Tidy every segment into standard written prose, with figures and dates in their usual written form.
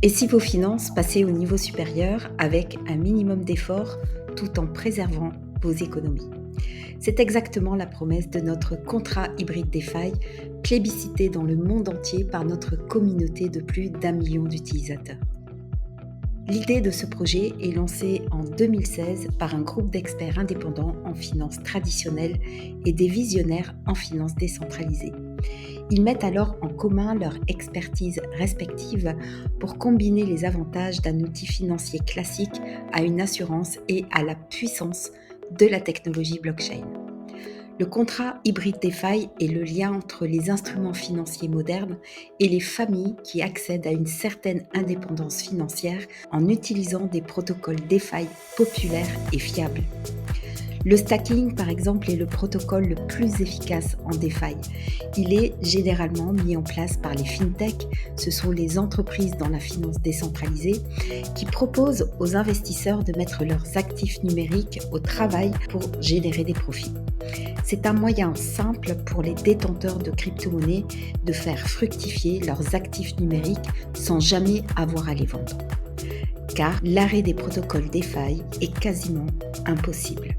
Et si vos finances passaient au niveau supérieur avec un minimum d'efforts tout en préservant vos économies? C'est exactement la promesse de notre contrat hybride DeFi, plébiscité dans le monde entier par notre communauté de plus d'1 million d'utilisateurs. L'idée de ce projet est lancée en 2016 par un groupe d'experts indépendants en finances traditionnelles et des visionnaires en finances décentralisées. Ils mettent alors en commun leur expertise respective pour combiner les avantages d'un outil financier classique à une assurance et à la puissance de la technologie blockchain. Le contrat hybride DeFi est le lien entre les instruments financiers modernes et les familles qui accèdent à une certaine indépendance financière en utilisant des protocoles DeFi populaires et fiables. Le stacking, par exemple, est le protocole le plus efficace en DeFi. Il est généralement mis en place par les fintechs, ce sont les entreprises dans la finance décentralisée, qui proposent aux investisseurs de mettre leurs actifs numériques au travail pour générer des profits. C'est un moyen simple pour les détenteurs de crypto-monnaies de faire fructifier leurs actifs numériques sans jamais avoir à les vendre. Car l'arrêt des protocoles DeFi est quasiment impossible.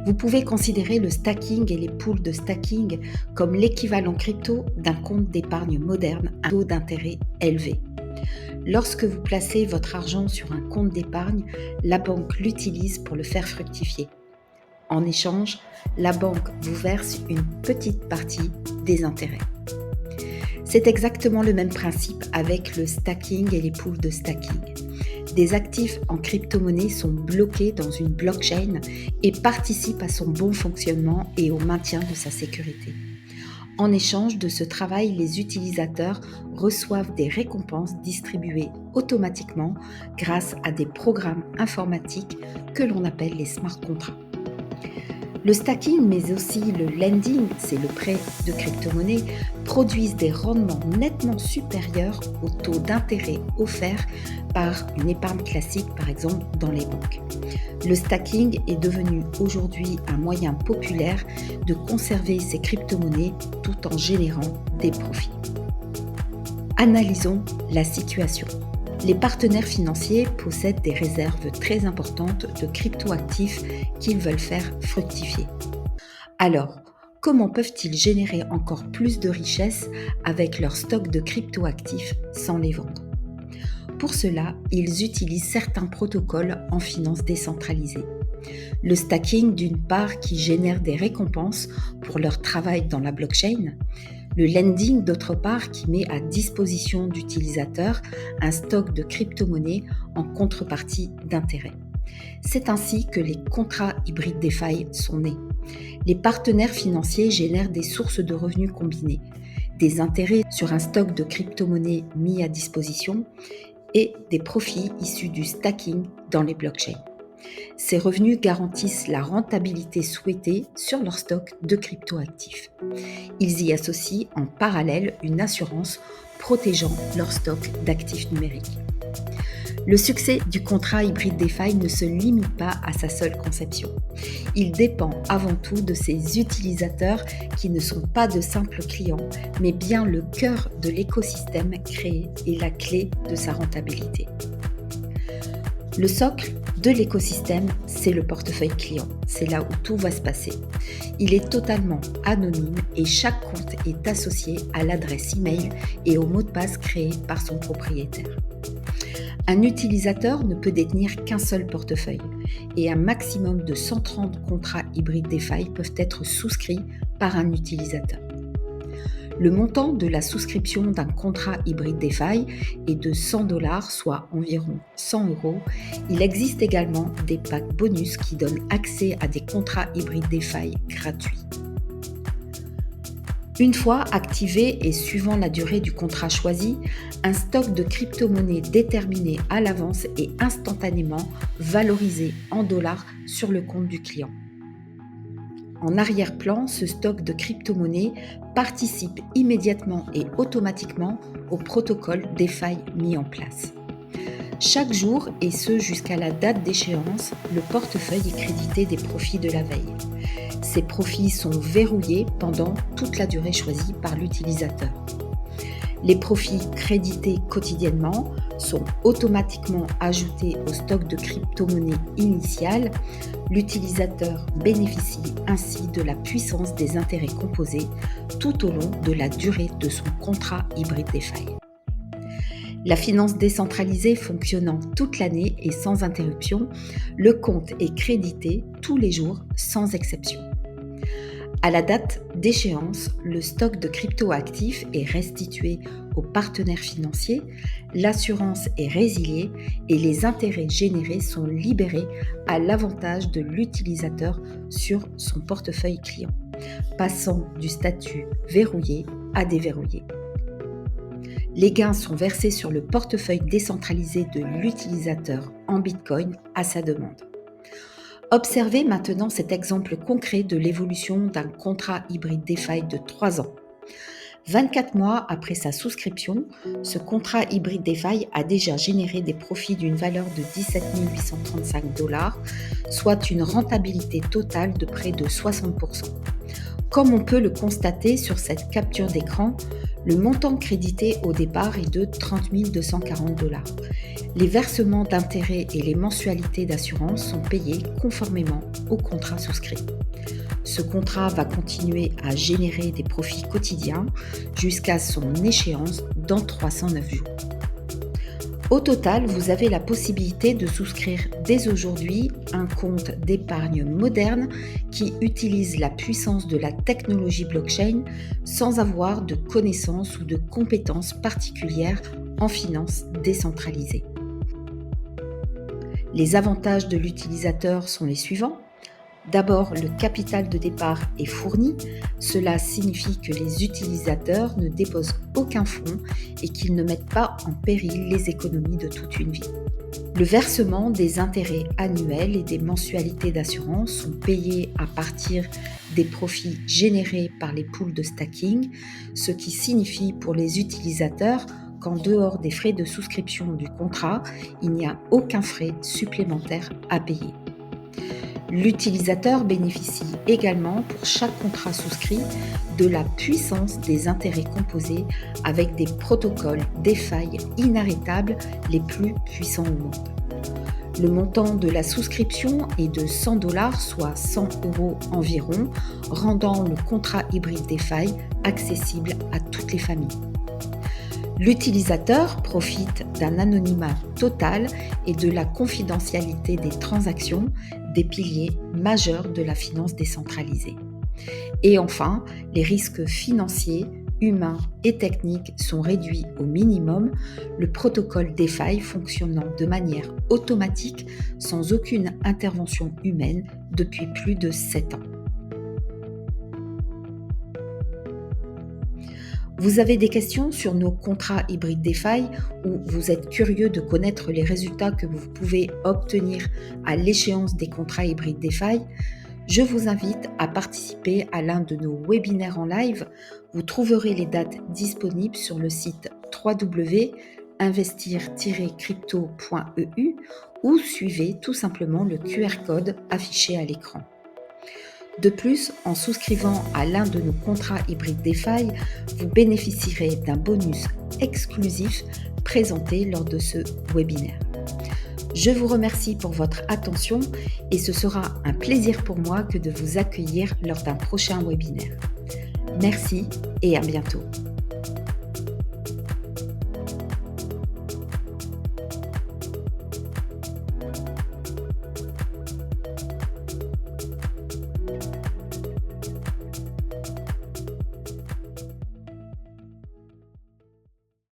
Vous pouvez considérer le stacking et les pools de stacking comme l'équivalent crypto d'un compte d'épargne moderne à un taux d'intérêt élevé. Lorsque vous placez votre argent sur un compte d'épargne, la banque l'utilise pour le faire fructifier. En échange, la banque vous verse une petite partie des intérêts. C'est exactement le même principe avec le stacking et les pools de stacking. Des actifs en crypto-monnaie sont bloqués dans une blockchain et participent à son bon fonctionnement et au maintien de sa sécurité. En échange de ce travail, les utilisateurs reçoivent des récompenses distribuées automatiquement grâce à des programmes informatiques que l'on appelle les smart contracts. Le stacking, mais aussi le lending, c'est le prêt de crypto-monnaie, produisent des rendements nettement supérieurs au taux d'intérêt offert par une épargne classique, par exemple dans les banques. Le stacking est devenu aujourd'hui un moyen populaire de conserver ces crypto-monnaies tout en générant des profits. Analysons la situation. Les partenaires financiers possèdent des réserves très importantes de crypto-actifs qu'ils veulent faire fructifier. Alors, comment peuvent-ils générer encore plus de richesses avec leur stock de crypto-actifs sans les vendre? Pour cela, ils utilisent certains protocoles en finance décentralisée. Le stacking, d'une part, qui génère des récompenses pour leur travail dans la blockchain. Le lending, d'autre part, qui met à disposition d'utilisateurs un stock de crypto-monnaies en contrepartie d'intérêts. C'est ainsi que les contrats hybrides DeFi sont nés. Les partenaires financiers génèrent des sources de revenus combinées, des intérêts sur un stock de crypto-monnaies mis à disposition et des profits issus du stacking dans les blockchains. Ces revenus garantissent la rentabilité souhaitée sur leur stock de crypto-actifs. Ils y associent en parallèle une assurance protégeant leur stock d'actifs numériques. Le succès du contrat hybride DeFi ne se limite pas à sa seule conception. Il dépend avant tout de ses utilisateurs qui ne sont pas de simples clients, mais bien le cœur de l'écosystème créé et la clé de sa rentabilité. Le socle de l'écosystème, c'est le portefeuille client. C'est là où tout va se passer. Il est totalement anonyme et chaque compte est associé à l'adresse email et au mot de passe créé par son propriétaire. Un utilisateur ne peut détenir qu'un seul portefeuille et un maximum de 130 contrats hybrides DeFi peuvent être souscrits par un utilisateur. Le montant de la souscription d'un contrat hybride DeFi est de $100, soit environ 100 €. Il existe également des packs bonus qui donnent accès à des contrats hybrides DeFi gratuits. Une fois activé et suivant la durée du contrat choisi, un stock de crypto-monnaies déterminé à l'avance est instantanément valorisé en dollars sur le compte du client. En arrière-plan, ce stock de crypto-monnaies participe immédiatement et automatiquement au protocole DeFi mis en place. Chaque jour, et ce jusqu'à la date d'échéance, le portefeuille est crédité des profits de la veille. Ces profits sont verrouillés pendant toute la durée choisie par l'utilisateur. Les profits crédités quotidiennement sont automatiquement ajoutés au stock de crypto-monnaie initial. L'utilisateur bénéficie ainsi de la puissance des intérêts composés tout au long de la durée de son contrat hybride DeFi. La finance décentralisée fonctionnant toute l'année et sans interruption, le compte est crédité tous les jours sans exception. À la date d'échéance, le stock de crypto-actifs est restitué aux partenaires financiers, l'assurance est résiliée et les intérêts générés sont libérés à l'avantage de l'utilisateur sur son portefeuille client, passant du statut verrouillé à déverrouillé. Les gains sont versés sur le portefeuille décentralisé de l'utilisateur en Bitcoin à sa demande. Observez maintenant cet exemple concret de l'évolution d'un contrat hybride DeFi de 3 ans. 24 mois après sa souscription, ce contrat hybride DeFi a déjà généré des profits d'une valeur de 17 835 $, soit une rentabilité totale de près de 60%. Comme on peut le constater sur cette capture d'écran, le montant crédité au départ est de 30 240 $. Les versements d'intérêts et les mensualités d'assurance sont payés conformément au contrat souscrit. Ce contrat va continuer à générer des profits quotidiens jusqu'à son échéance dans 309 jours. Au total, vous avez la possibilité de souscrire dès aujourd'hui un compte d'épargne moderne qui utilise la puissance de la technologie blockchain sans avoir de connaissances ou de compétences particulières en finance décentralisée. Les avantages de l'utilisateur sont les suivants. D'abord, le capital de départ est fourni. Cela signifie que les utilisateurs ne déposent aucun fonds et qu'ils ne mettent pas en péril les économies de toute une vie. Le versement des intérêts annuels et des mensualités d'assurance sont payés à partir des profits générés par les pools de stacking, ce qui signifie pour les utilisateurs qu'en dehors des frais de souscription du contrat, il n'y a aucun frais supplémentaire à payer. L'utilisateur bénéficie également pour chaque contrat souscrit de la puissance des intérêts composés avec des protocoles DeFi inarrêtables les plus puissants au monde. Le montant de la souscription est de 100 $, soit 100 € environ, rendant le contrat hybride DeFi accessible à toutes les familles. L'utilisateur profite d'un anonymat total et de la confidentialité des transactions, des piliers majeurs de la finance décentralisée. Et enfin, les risques financiers, humains et techniques sont réduits au minimum, le protocole DeFi fonctionnant de manière automatique sans aucune intervention humaine depuis plus de 7 ans. Vous avez des questions sur nos contrats hybrides DeFi ou vous êtes curieux de connaître les résultats que vous pouvez obtenir à l'échéance des contrats hybrides DeFi? Je vous invite à participer à l'un de nos webinaires en live. Vous trouverez les dates disponibles sur le site www.investir-crypto.eu ou suivez tout simplement le QR code affiché à l'écran. De plus, en souscrivant à l'un de nos contrats hybrides DeFi, vous bénéficierez d'un bonus exclusif présenté lors de ce webinaire. Je vous remercie pour votre attention et ce sera un plaisir pour moi que de vous accueillir lors d'un prochain webinaire. Merci et à bientôt.